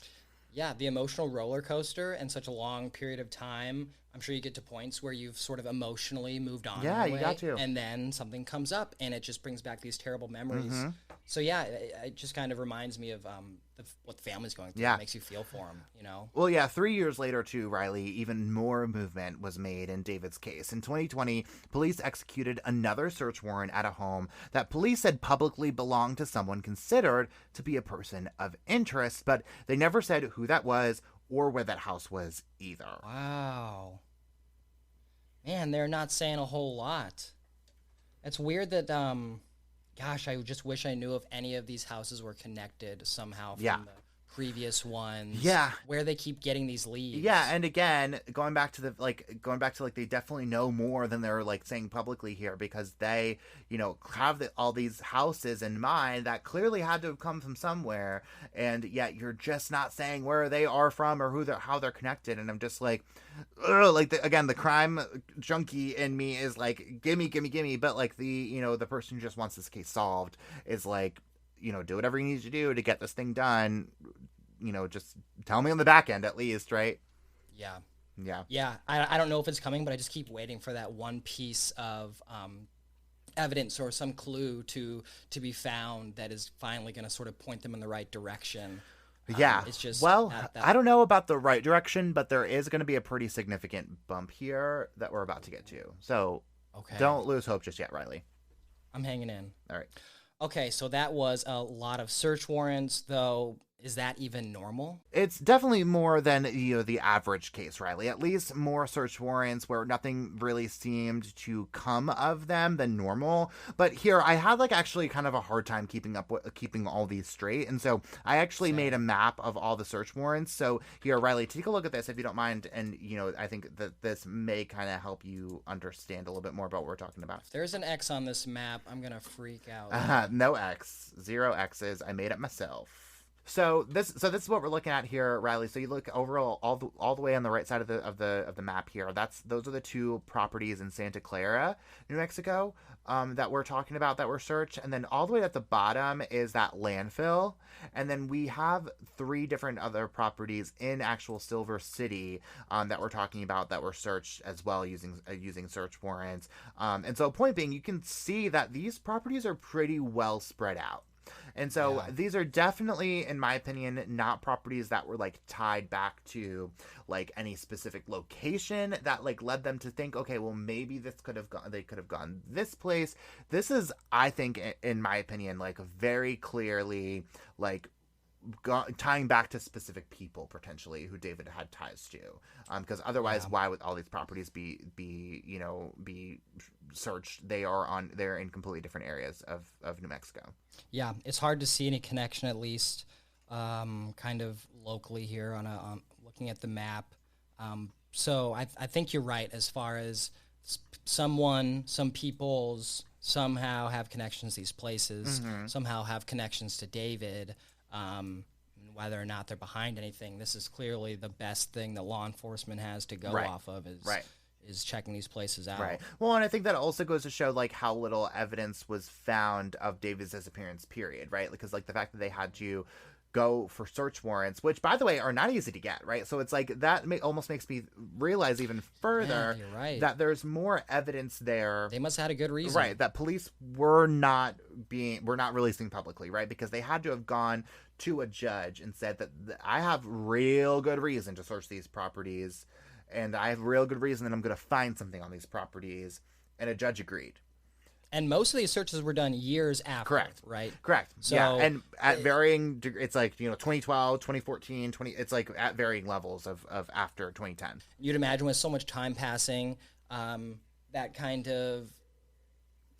The emotional roller coaster and such a long period of time. I'm sure you get to points where you've sort of emotionally moved on. You got to. And then something comes up and it just brings back these terrible memories. So it just kind of reminds me of what the family's going through. It makes you feel for them, Well, 3 years later too, Riley, even more movement was made in David's case. In 2020, police executed another search warrant at a home that police said publicly belonged to someone considered to be a person of interest, but they never said who that was or where that house was either. Wow. Man, they're not saying a whole lot. It's weird that, gosh, I just wish I knew if any of these houses were connected somehow from the previous ones. Where they keep getting these leads. And again, going back to they definitely know more than they're like saying publicly here, because they, have all these houses in mind that clearly had to have come from somewhere, and yet you're just not saying where they are from or how they're connected. And I'm just like, again, the crime junkie in me is like, gimme, but like the person who just wants this case solved is like, do whatever you need to do to get this thing done. Just tell me on the back end at least, right? Yeah. I don't know if it's coming, but I just keep waiting for that one piece of evidence or some clue to be found that is finally going to sort of point them in the right direction. It's just I don't know about the right direction, but there is going to be a pretty significant bump here that we're about to get to. So don't lose hope just yet, Riley. I'm hanging in. All right. Okay, so that was a lot of search warrants, though. Is that even normal? It's definitely more than the average case, Riley. At least more search warrants where nothing really seemed to come of them than normal. But here, I had actually kind of a hard time keeping all these straight, and so I actually made a map of all the search warrants. So here, Riley, take a look at this if you don't mind, and I think that this may kind of help you understand a little bit more about what we're talking about. If there's an X on this map, I'm gonna freak out. No X, 0 X's. I made it myself. So this is what we're looking at here, Riley. So you look overall all the way on the right side of the map here. Those are the two properties in Santa Clara, New Mexico, that we're talking about that were searched, and then all the way at the bottom is that landfill, and then we have 3 different other properties in actual Silver City that we're talking about that were searched as well using search warrants. And so point being, you can see that these properties are pretty well spread out. And so these are definitely, in my opinion, not properties that were tied back to any specific location that led them to think, okay, well, maybe they could have gone this place. This is, I think, in my opinion, very clearly tying back to specific people potentially who David had ties to, because otherwise, why would all these properties be searched? They're in completely different areas of New Mexico. Yeah, it's hard to see any connection, at least kind of locally here on looking at the map. So I think you're right as far as some peoples somehow have connections to these places, somehow have connections to David. Whether or not they're behind anything, this is clearly the best thing that law enforcement has to go off of is checking these places out. Right. Well, and I think that also goes to show how little evidence was found of David's disappearance, period, right? Because the fact that they had to go for search warrants, which, by the way, are not easy to get, right? So it's that almost makes me realize even further that there's more evidence there. They must have had a good reason. Right, that police were not releasing publicly, right? Because they had to have gone to a judge and said that I have real good reason to search these properties, and I have real good reason that I'm going to find something on these properties, and a judge agreed. And most of these searches were done years after. Correct. Right. Correct. So, yeah, and at varying, it's like 2012, 2014, it's like at varying levels of after 2010. You'd imagine with so much time passing, that kind of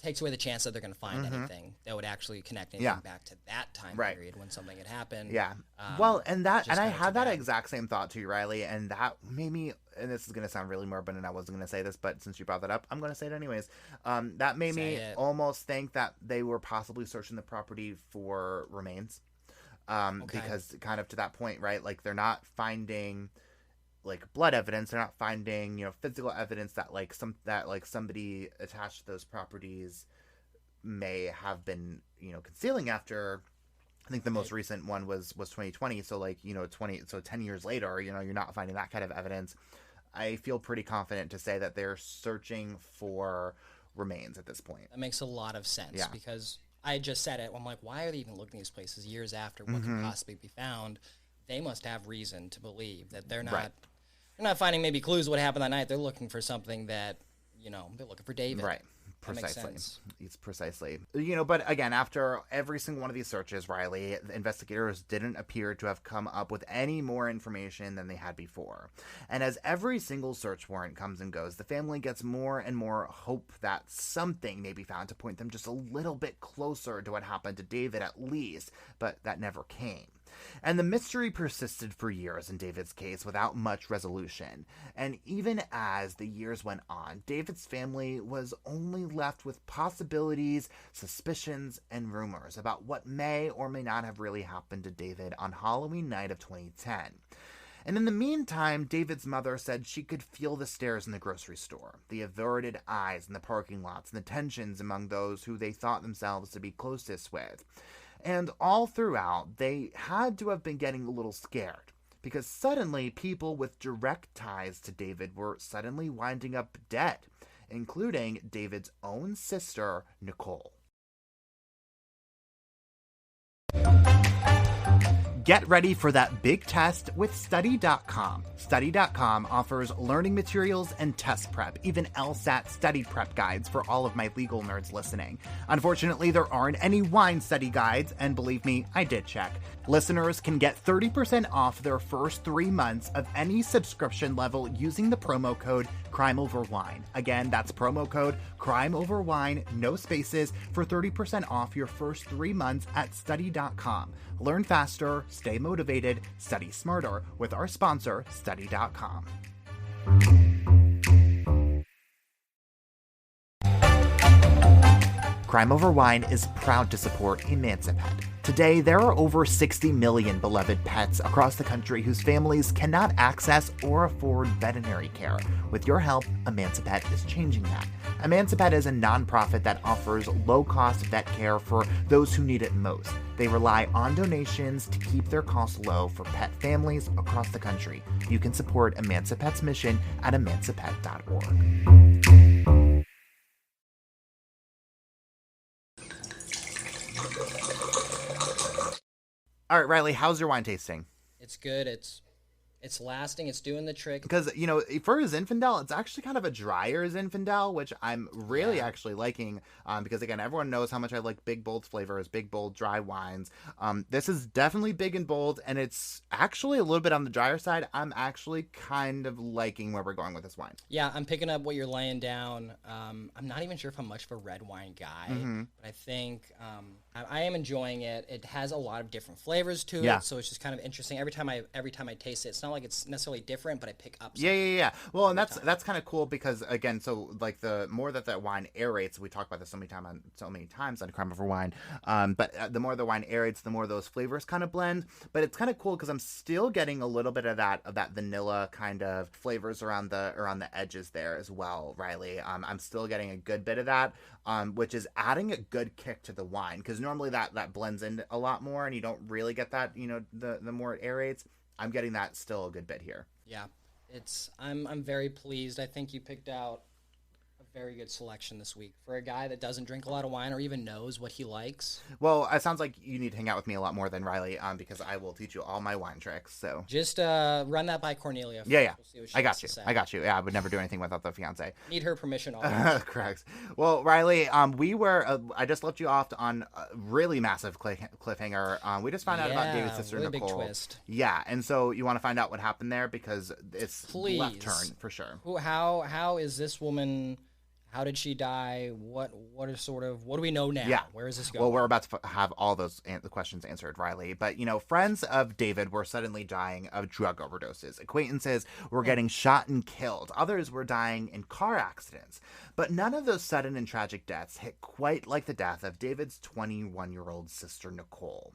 takes away the chance that they're going to find anything that would actually connect anything back to that time period when something had happened. Yeah. Well, and I had that exact same thought too, Riley, and that made me, and this is going to sound really morbid, and I wasn't going to say this, but since you brought that up, I'm going to say it anyways. That made me almost think that they were possibly searching the property for remains. Because kind of to that point, right? Like they're not finding like blood evidence, they're not finding physical evidence that somebody attached to those properties may have been concealing after. I think the most recent one was 2020, so 10 years later, you're not finding that kind of evidence. I feel pretty confident to say that they're searching for remains at this point. That makes a lot of sense because I just said it. I'm like, why are they even looking at these places years after what could possibly be found? They must have reason to believe that they're not they're not finding maybe clues of what happened that night. They're looking for something that, they're looking for David. Right. That makes Precisely. sense. It's precisely. But again, after every single one of these searches, Riley, the investigators didn't appear to have come up with any more information than they had before. And as every single search warrant comes and goes, the family gets more and more hope that something may be found to point them just a little bit closer to what happened to David at least, but that never came. And the mystery persisted for years in David's case without much resolution. And even as the years went on, David's family was only left with possibilities, suspicions, and rumors about what may or may not have really happened to David on Halloween night of 2010. And in the meantime, David's mother said she could feel the stares in the grocery store, the averted eyes in the parking lots, and the tensions among those who they thought themselves to be closest with. And all throughout, they had to have been getting a little scared, because suddenly people with direct ties to David were suddenly winding up dead, including David's own sister, Nicole. Get ready for that big test with Study.com. Study.com offers learning materials and test prep, even LSAT study prep guides for all of my legal nerds listening. Unfortunately, there aren't any wine study guides, and believe me, I did check. Listeners can get 30% off their first 3 months of any subscription level using the promo code CrimeOverWine. Again, that's promo code CrimeOverWine, no spaces, for 30% off your first 3 months at Study.com. Learn faster, stay motivated, study smarter with our sponsor, Study.com. Crime Over Wine is proud to support Emancipet. Today, there are over 60 million beloved pets across the country whose families cannot access or afford veterinary care. With your help, Emancipet is changing that. Emancipet is a nonprofit that offers low-cost vet care for those who need it most. They rely on donations to keep their costs low for pet families across the country. You can support Emancipet's mission at emancipet.org. All right, Riley, how's your wine tasting? It's good. It's lasting. It's doing the trick. Because, for a Zinfandel, it's actually kind of a drier Zinfandel, which I'm really actually liking. Because, again, everyone knows how much I like big, bold flavors, big, bold, dry wines. This is definitely big and bold, and it's actually a little bit on the drier side. I'm actually kind of liking where we're going with this wine. Yeah, I'm picking up what you're laying down. I'm not even sure if I'm much of a red wine guy, but I think I am enjoying it. It has a lot of different flavors to it, so it's just kind of interesting. Every time I taste it, it's not like it's necessarily different, but I pick up something. Yeah. Well, and that's kind of cool because, again, so like the more that wine aerates, we talk about this so many times on Crime Over Wine, but the more the wine aerates, the more those flavors kind of blend. But it's kind of cool because I'm still getting a little bit of that vanilla kind of flavors around the edges there as well, Riley. I'm still getting a good bit of that, which is adding a good kick to the wine, because normally that blends in a lot more and you don't really get that, the more it aerates. I'm getting that still a good bit here. Yeah, I'm very pleased. I think you picked out a Very good selection this week for a guy that doesn't drink a lot of wine or even knows what he likes. Well, it sounds like you need to hang out with me a lot more than Riley, because I will teach you all my wine tricks. So Just run that by Cornelia. yeah, yeah, We'll see what she I has got to you. say. I got you. Yeah, I would never do anything without the fiance. Need her permission always. Correct. Well, Riley, we were. I just left you off on a really massive cliffhanger. We just found out about David's sister really Nicole. big twist. Yeah, and so you want to find out what happened there because it's Please. left turn for sure. How is this woman? How did she die? What do we know now? Yeah. Where is this going? Well, we're about to have all those the questions answered, Riley. But, friends of David were suddenly dying of drug overdoses. Acquaintances were getting shot and killed. Others were dying in car accidents. But none of those sudden and tragic deaths hit quite like the death of David's 21-year-old sister, Nicole.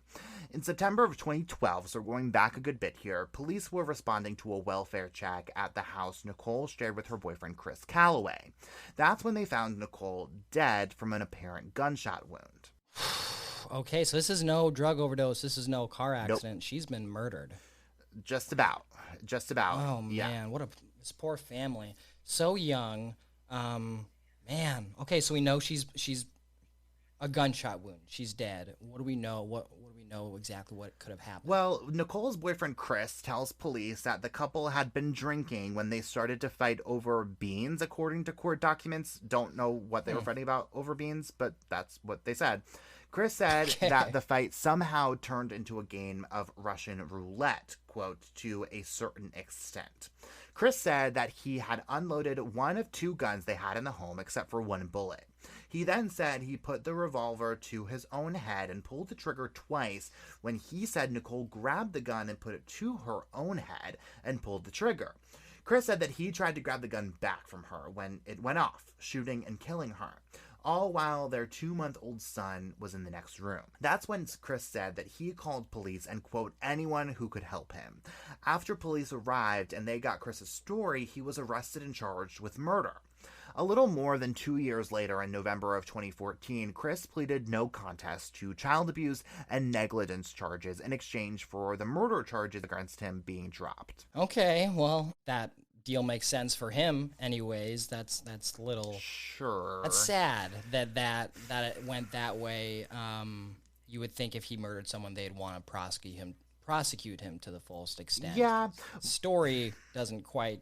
In September of 2012, so we're going back a good bit here, police were responding to a welfare check at the house Nicole shared with her boyfriend, Chris Calloway. That's when they found Nicole dead from an apparent gunshot wound. Okay, so this is no drug overdose. This is no car accident. Nope. She's been murdered. Just about. Oh, Yeah. man. This poor family. So young. Man. Okay, so we know she's a gunshot wound. She's dead. What do we know? What do we know exactly what could have happened? Well, Nicole's boyfriend Chris tells police that the couple had been drinking when they started to fight over beans, according to court documents. Don't know what they were fighting about over beans, but that's what they said. Chris said that the fight somehow turned into a game of Russian roulette, quote, to a certain extent. Chris said that he had unloaded one of two guns they had in the home except for one bullet. He then said he put the revolver to his own head and pulled the trigger twice when he said Nicole grabbed the gun and put it to her own head and pulled the trigger. Chris said that he tried to grab the gun back from her when it went off, shooting and killing her, all while their 2-month-old son was in the next room. That's when Chris said that he called police and, quote, anyone who could help him. After police arrived and they got Chris's story, he was arrested and charged with murder. A little more than 2 years later, in November of 2014, Chris pleaded no contest to child abuse and negligence charges in exchange for the murder charges against him being dropped. Okay, well, that deal makes sense for him anyways. That's a little... Sure. That's sad that it went that way. You would think if he murdered someone, they'd want to prosecute him to the fullest extent. Yeah. Story doesn't quite...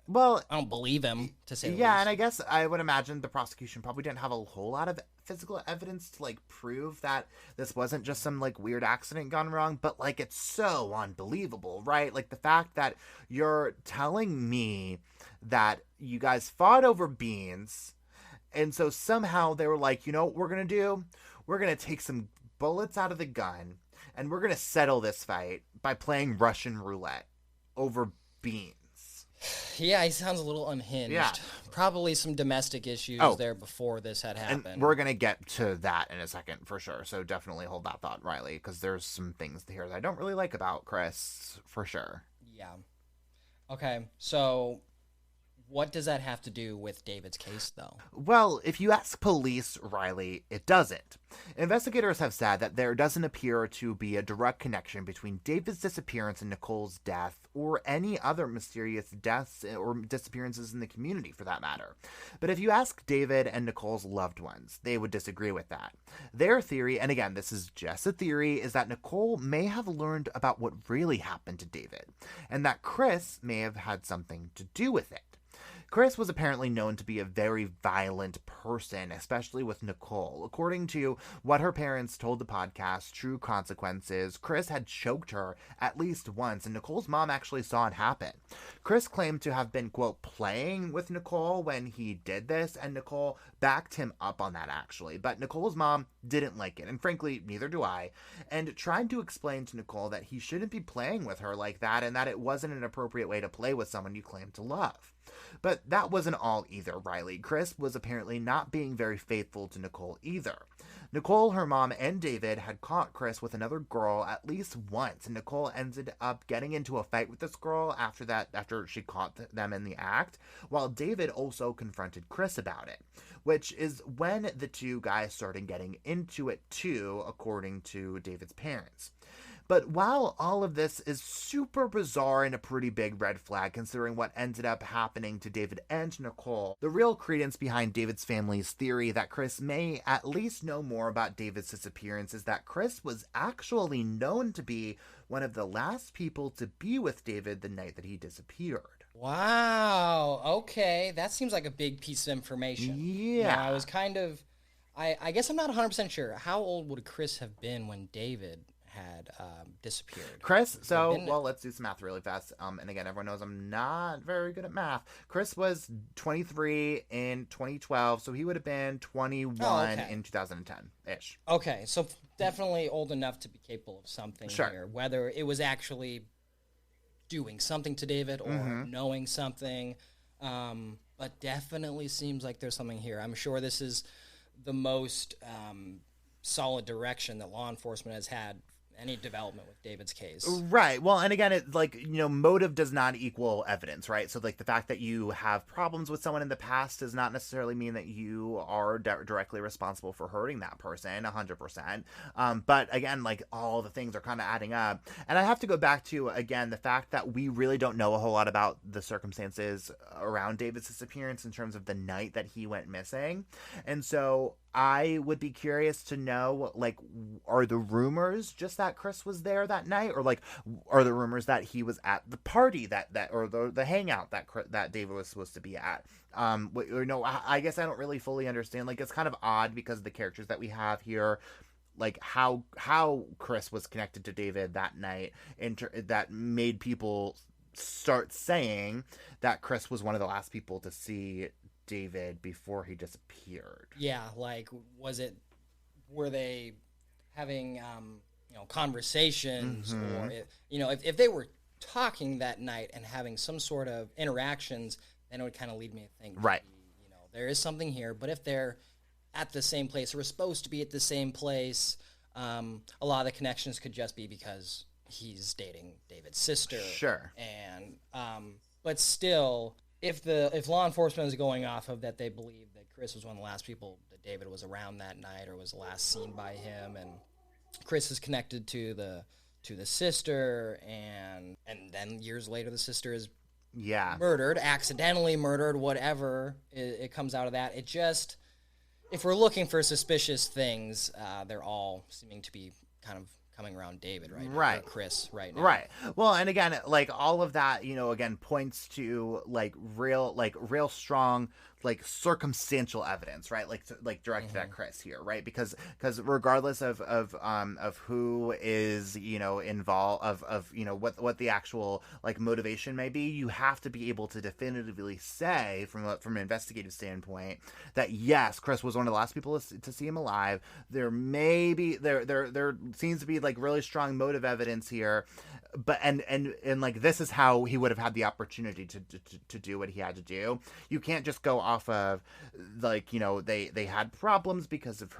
Well, I don't believe him, to say the yeah, least. and I guess I would imagine the prosecution probably didn't have a whole lot of physical evidence to, prove that this wasn't just some, weird accident gone wrong, but, it's so unbelievable, right? The fact that you're telling me that you guys fought over beans, and so somehow they were like, you know what we're going to do? We're going to take some bullets out of the gun, and we're going to settle this fight by playing Russian roulette over beans. Yeah, he sounds a little unhinged. Yeah. Probably some domestic issues there before this had happened. And we're going to get to that in a second for sure. So definitely hold that thought, Riley, because there's some things here that I don't really like about Chris, for sure. Yeah. Okay, so what does that have to do with David's case, though? Well, if you ask police, Riley, it doesn't. Investigators have said that there doesn't appear to be a direct connection between David's disappearance and Nicole's death or any other mysterious deaths or disappearances in the community, for that matter. But if you ask David and Nicole's loved ones, they would disagree with that. Their theory, and again, this is just a theory, is that Nicole may have learned about what really happened to David, and that Chris may have had something to do with it. Chris was apparently known to be a very violent person, especially with Nicole. According to what her parents told the podcast, True Consequences, Chris had choked her at least once, and Nicole's mom actually saw it happen. Chris claimed to have been, quote, playing with Nicole when he did this, and Nicole backed him up on that, actually. But Nicole's mom didn't like it, and frankly, neither do I, and tried to explain to Nicole that he shouldn't be playing with her like that, and that it wasn't an appropriate way to play with someone you claim to love. But that wasn't all either, Riley. Chris was apparently not being very faithful to Nicole either. Nicole, her mom, and David had caught Chris with another girl at least once, and Nicole ended up getting into a fight with this girl after she caught them in the act, while David also confronted Chris about it, which is when the two guys started getting into it too, according to David's parents. But while all of this is super bizarre and a pretty big red flag considering what ended up happening to David and Nicole, the real credence behind David's family's theory that Chris may at least know more about David's disappearance is that Chris was actually known to be one of the last people to be with David the night that he disappeared. Wow. Okay. That seems like a big piece of information. Yeah. I was kind of, I guess I'm not 100% sure. How old would Chris have been when David had disappeared? Chris, let's do some math really fast. And again, everyone knows I'm not very good at math. Chris was 23 in 2012, so he would have been 21 in 2010-ish. Okay, so definitely old enough to be capable of something here. Whether it was actually doing something to David or knowing something, but definitely seems like there's something here. I'm sure this is the most solid direction that law enforcement has had any development with David's case. Right. Well, and again, it motive does not equal evidence, right? So the fact that you have problems with someone in the past does not necessarily mean that you are directly responsible for hurting that person 100%. But again, all the things are kind of adding up. And I have to go back to, again, the fact that we really don't know a whole lot about the circumstances around David's disappearance in terms of the night that he went missing. And so I would be curious to know, are the rumors just that Chris was there that night, or are the rumors that he was at the party or the hangout that David was supposed to be at? I guess I don't really fully understand. It's kind of odd because of the characters that we have here, how Chris was connected to David that night, that made people start saying that Chris was one of the last people to see David before he disappeared. Yeah, were they having conversations, or if they were talking that night and having some sort of interactions, then it would kind of lead me to think, right, there is something here. But if they're at the same place or were supposed to be at the same place, a lot of the connections could just be because he's dating David's sister. Sure. And but still, if law enforcement is going off of that, they believe that Chris was one of the last people that David was around that night or was last seen by him, and Chris is connected to the sister, and then years later the sister is murdered, accidentally murdered, whatever it comes out of that. It just, if we're looking for suspicious things, they're all seeming to be kind of coming around David right now, or Chris right now. Right. Well, and again, all of that, again, points to real strong, circumstantial evidence, right? Directed at Chris here, right? Because regardless of who is, involved, of what the actual motivation may be, you have to be able to definitively say from an investigative standpoint that yes, Chris was one of the last people to see him alive. There seems to be really strong motive evidence here, but and this is how he would have had the opportunity to do what he had to do. You can't just go off of they had problems because of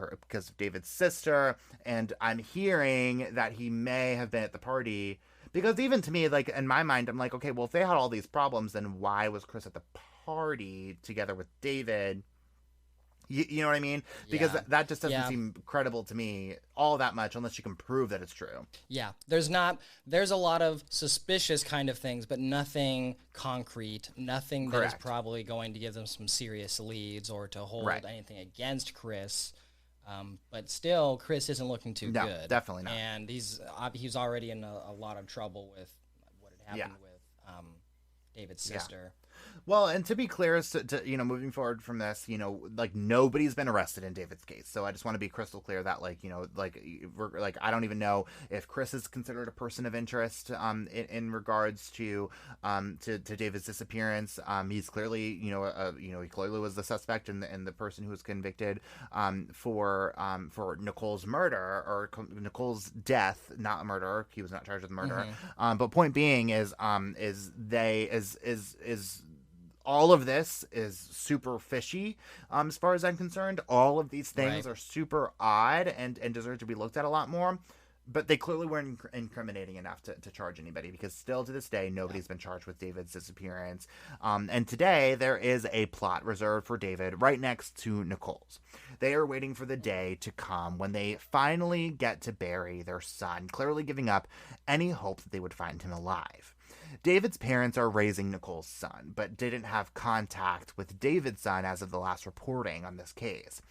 David's sister, and I'm hearing that he may have been at the party, because even to me, in my mind, I'm like, okay, well, if they had all these problems, then why was Chris at the party together with David? You know what I mean? Because that just doesn't seem credible to me all that much unless you can prove that it's true. Yeah. There's a lot of suspicious kind of things, but nothing concrete, nothing that is probably going to give them some serious leads or to hold anything against Chris. But still, Chris isn't looking too good. No, definitely not. And he's already in a lot of trouble with what had happened with David's sister. Well, and to be clear, to moving forward from this, nobody's been arrested in David's case. So I just want to be crystal clear that, I don't even know if Chris is considered a person of interest in regards to David's disappearance. He's clearly, he clearly was the suspect and the person who was convicted for Nicole's murder, or Nicole's death, not murder. He was not charged with murder. But point being is all of this is super fishy, as far as I'm concerned. All of these things are super odd and deserve to be looked at a lot more. But they clearly weren't incriminating enough to charge anybody, because still to this day, nobody's been charged with David's disappearance. And today, there is a plot reserved for David right next to Nicole's. They are waiting for the day to come when they finally get to bury their son, clearly giving up any hope that they would find him alive. David's parents are raising Nicole's son, but didn't have contact with David's son as of the last reporting on this case.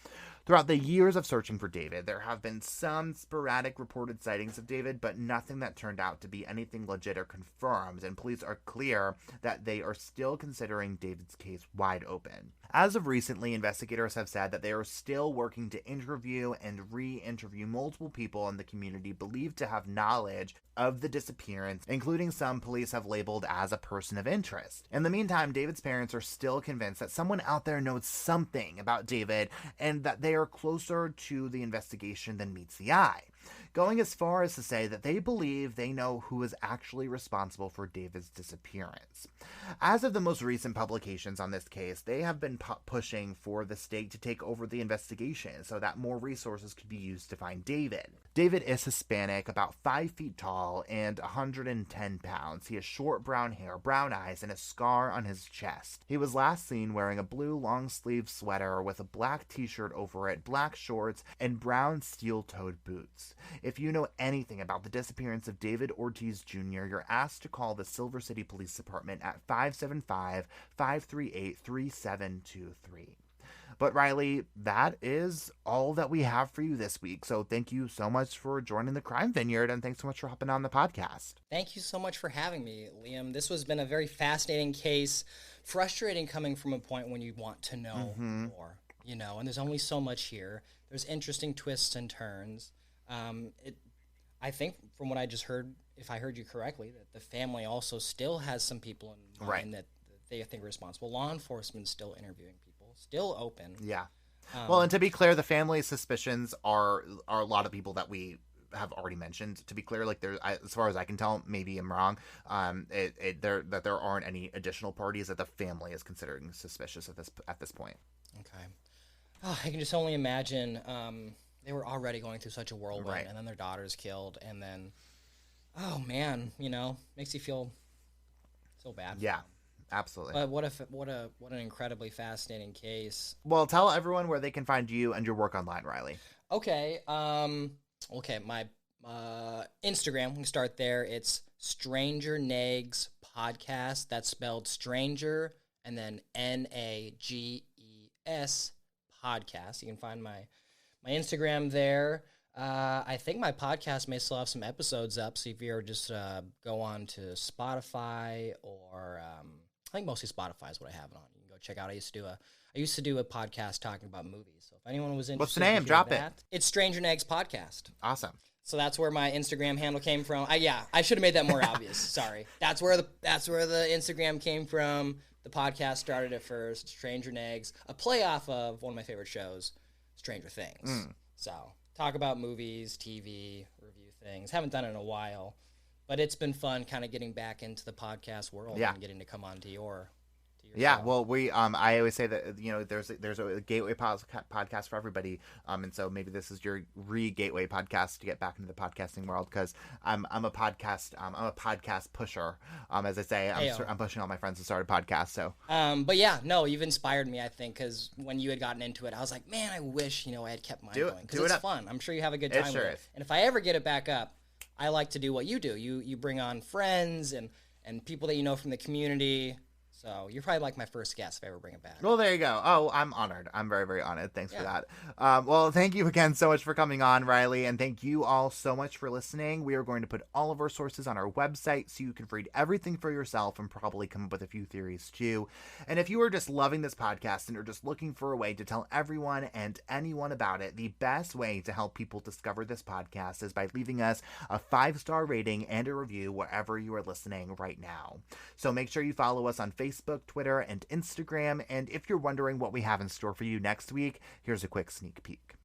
Throughout the years of searching for David, there have been some sporadic reported sightings of David, but nothing that turned out to be anything legit or confirmed, and police are clear that they are still considering David's case wide open. As of recently, investigators have said that they are still working to interview and re-interview multiple people in the community believed to have knowledge of the disappearance, including some police have labeled as a person of interest. In the meantime, David's parents are still convinced that someone out there knows something about David and that they are closer to the investigation than meets the eye, going as far as to say that they believe they know who is actually responsible for David's disappearance. As of the most recent publications on this case, they have been pushing for the state to take over the investigation so that more resources could be used to find David. David is Hispanic, about 5 feet tall and 110 pounds. He has short brown hair, brown eyes, and a scar on his chest. He was last seen wearing a blue long-sleeve sweater with a black t-shirt over it, black shorts, and brown steel-toed boots. If you know anything about the disappearance of David Ortiz Jr., you're asked to call the Silver City Police Department at 575-538-3723. But Riley, that is all that we have for you this week. So thank you so much for joining the Crime Vineyard, and thanks so much for hopping on the podcast. Thank you so much for having me, Liam. This has been a very fascinating case, frustrating coming from a point when you want to know more, and there's only so much here. There's interesting twists and turns. I think from what I just heard, if I heard you correctly, that the family also still has some people in mind that they think are responsible. Law enforcement still interviewing people, still open. Yeah. Well, and to be clear, the family's suspicions are a lot of people that we have already mentioned. To be clear, like as far as I can tell, maybe I'm wrong. That there aren't any additional parties that the family is considering suspicious at this point. Okay. Oh, I can just only imagine. They were already going through such a whirlwind, and then their daughter's killed, and then, oh man, makes you feel so bad. Yeah, absolutely. But what an incredibly fascinating case. Well, tell everyone where they can find you and your work online, Riley. Okay. My Instagram. We can start there. It's Stranger Nags Podcast. That's spelled Stranger and then Nages Podcast. You can find my Instagram there. I think my podcast may still have some episodes up, so if you're just go on to Spotify or I think mostly Spotify is what I have it on. You can go check out. I used to do a podcast talking about movies. So if anyone was interested, what's the name? Drop it. It's Stranger Nags Podcast. Awesome. So that's where my Instagram handle came from. I should have made that more obvious. Sorry. That's where the Instagram came from. The podcast started at first. Stranger Nags, a play off of one of my favorite shows, Stranger Things. So talk about movies, TV, review things. Haven't done it in a while, but it's been fun kind of getting back into the podcast world and getting to come on to your show. Well, we I always say that there's a gateway podcast for everybody, and so maybe this is your gateway podcast to get back into the podcasting world, because I'm a podcast pusher. As I say, I'm pushing all my friends to start a podcast. So, but yeah, no, you've inspired me. I think because when you had gotten into it, I was like, man, I wish I had kept mine going, because it's fun. I'm sure you have a good time with it. And if I ever get it back up, I like to do what you do. You bring on friends and people that you know from the community. So you're probably like my first guest if I ever bring it back. Well, there you go. Oh, I'm honored. I'm very, very honored. Thanks for that. Well, thank you again so much for coming on, Riley, and thank you all so much for listening. We are going to put all of our sources on our website so you can read everything for yourself and probably come up with a few theories too. And if you are just loving this podcast and are just looking for a way to tell everyone and anyone about it, the best way to help people discover this podcast is by leaving us a 5-star rating and a review wherever you are listening right now. So make sure you follow us on Facebook, Twitter, and Instagram. And if you're wondering what we have in store for you next week, here's a quick sneak peek.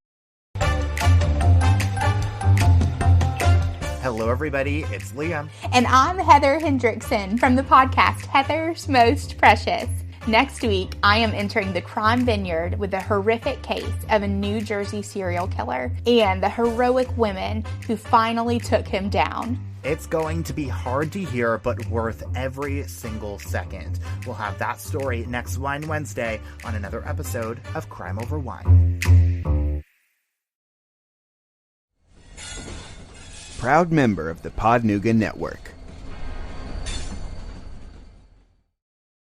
Hello, everybody. It's Liam. And I'm Heather Hendrickson from the podcast Heather's Most Precious. Next week, I am entering the crime vineyard with the horrific case of a New Jersey serial killer and the heroic women who finally took him down. It's going to be hard to hear, but worth every single second. We'll have that story next Wine Wednesday on another episode of Crime Over Wine. Proud member of the Podnuga Network.